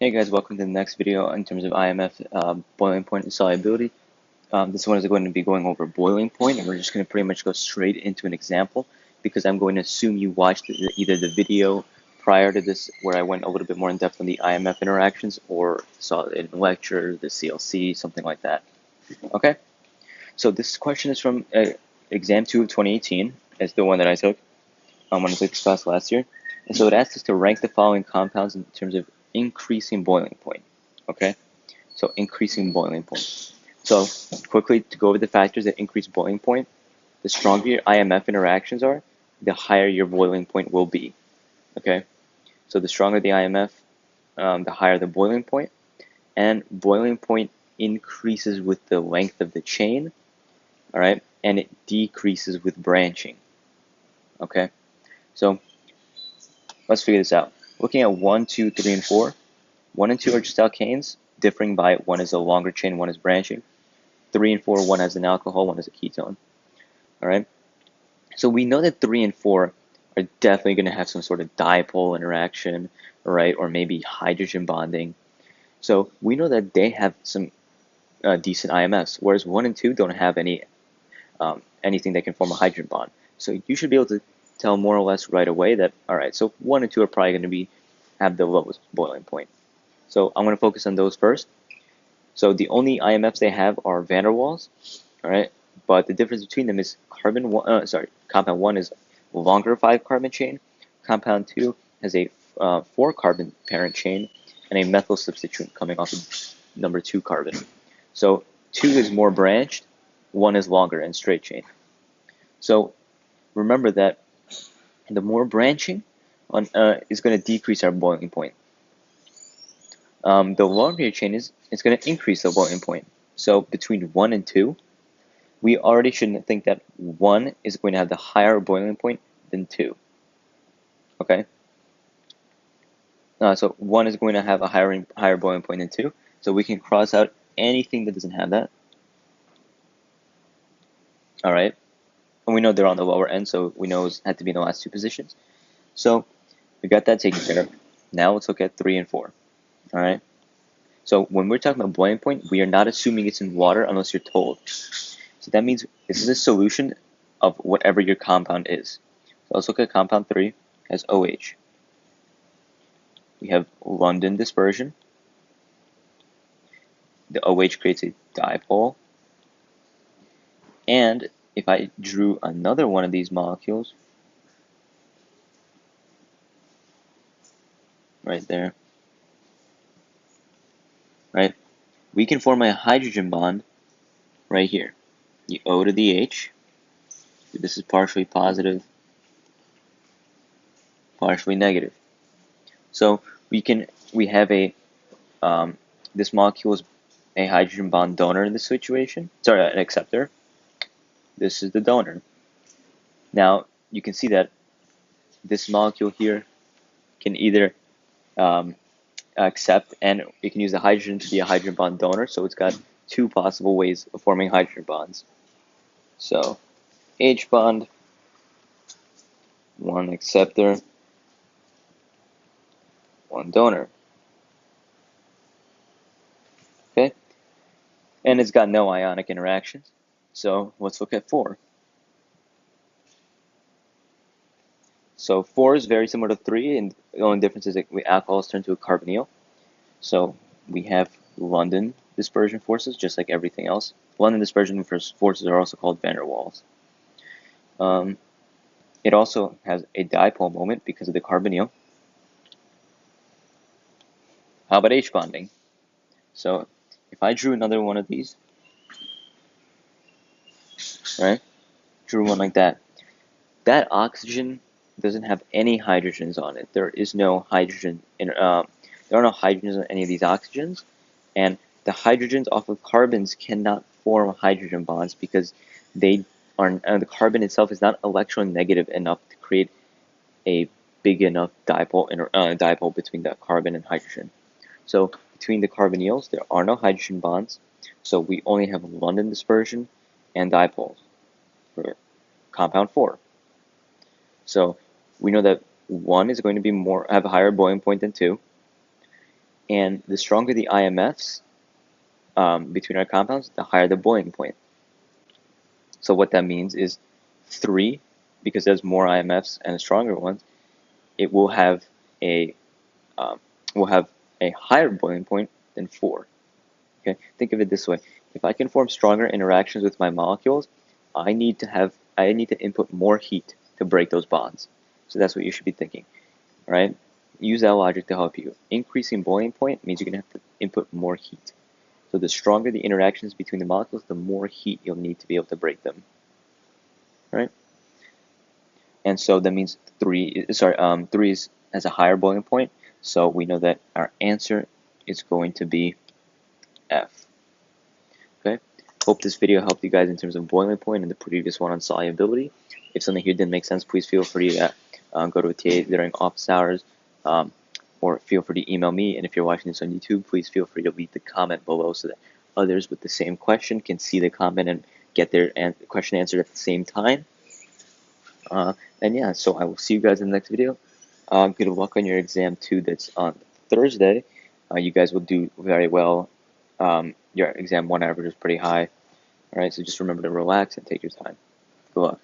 Hey guys, welcome to the next video in terms of IMF boiling point and solubility. This one is going to be going over boiling point, and we're just going to pretty much go straight into an example because I'm going to assume you watched either the video prior to this where I went a little bit more in depth on the IMF interactions, or saw it in a lecture, the CLC, something like that. Okay, so this question is from exam 2 of 2018. It's the one that I took when I took this class last year. And so it asks us to rank the following compounds in terms of increasing boiling point. Okay, so increasing boiling point. So quickly to go over the factors that increase boiling point, the stronger your IMF interactions are, the higher your boiling point will be. Okay, so the stronger the IMF, the higher the boiling point, and boiling point increases with the length of the chain, all right, and it decreases with branching. Okay, so let's figure this out. Looking at 1, 2, 3, and 4, 1 and 2 are just alkanes, differing by one is a longer chain, one is branching. 3 and 4, one has an alcohol, one is a ketone. All right. So we know that 3 and 4 are definitely going to have some sort of dipole interaction, right, or maybe hydrogen bonding. So we know that they have some decent IMFs, whereas 1 and 2 don't have anything that can form a hydrogen bond. So you should be able to tell more or less right away that, all right, so 1 and 2 are probably going to have the lowest boiling point. So I'm going to focus on those first. So the only IMFs they have are van der Waals, all right, but the difference between them is compound 1 is a longer 5-carbon chain, compound 2 has a 4-carbon parent chain, and a methyl substituent coming off of number 2 carbon. So 2 is more branched, 1 is longer and straight chain. So remember that the more branching is going to decrease our boiling point. The longer your chain is, it's going to increase the boiling point. So between 1 and 2, we already shouldn't think that 1 is going to have the higher boiling point than 2. Okay? So 1 is going to have a higher boiling point than 2. So we can cross out anything that doesn't have that. All right? And we know they're on the lower end, so we know it had to be in the last two positions. So we got that taken care of. Now let's look at 3 and 4. All right? So when we're talking about boiling point, we are not assuming it's in water unless you're told. So that means this is a solution of whatever your compound is. So let's look at compound 3 as OH. We have London dispersion. The OH creates a dipole. And if I drew another one of these molecules, right there, right, we can form a hydrogen bond right here. The O to the H. This is partially positive, partially negative. So we have a this molecule is a hydrogen bond donor in this situation. Sorry, an acceptor. This is the donor. Now you can see that this molecule here can either accept, and we can use the hydrogen to be a hydrogen bond donor. So it's got two possible ways of forming hydrogen bonds. So H bond, one acceptor, one donor. Okay, and it's got no ionic interactions. So let's look at 4. So 4 is very similar to 3, and the only difference is that alcohols turn to a carbonyl. So we have London dispersion forces, just like everything else. London dispersion forces are also called van der Waals. It also has a dipole moment because of the carbonyl. How about H bonding? So if I drew another one of these, right? Drew one like that. That oxygen doesn't have any hydrogens on it. There is no hydrogen there are no hydrogens on any of these oxygens, and the hydrogens off of carbons cannot form hydrogen bonds because they are the carbon itself is not electronegative enough to create a big enough dipole between the carbon and hydrogen. So between the carbonyls, there are no hydrogen bonds. So we only have London dispersion and dipoles for compound 4. So we know that 1 is going to have a higher boiling point than 2. And the stronger the IMFs between our compounds, the higher the boiling point. So what that means is 3, because there's more IMFs and stronger ones, it will have a higher boiling point than 4. Okay, think of it this way: if I can form stronger interactions with my molecules, I need to input more heat to break those bonds. So that's what you should be thinking, right? Use that logic to help you. Increasing boiling point means you're gonna have to input more heat. So the stronger the interactions between the molecules, the more heat you'll need to be able to break them, right? And so that means 3 has a higher boiling point. So we know that our answer is going to be F. Okay. Hope this video helped you guys in terms of boiling point and the previous one on solubility. If something here didn't make sense, please feel free to go to a TA during office hours, or feel free to email me. And if you're watching this on YouTube, please feel free to leave the comment below so that others with the same question can see the comment and get their question answered at the same time. And yeah, so I will see you guys in the next video. Good luck on your exam 2 that's on Thursday. You guys will do very well. Your exam 1 average is pretty high. Alright, so just remember to relax and take your time. Good luck.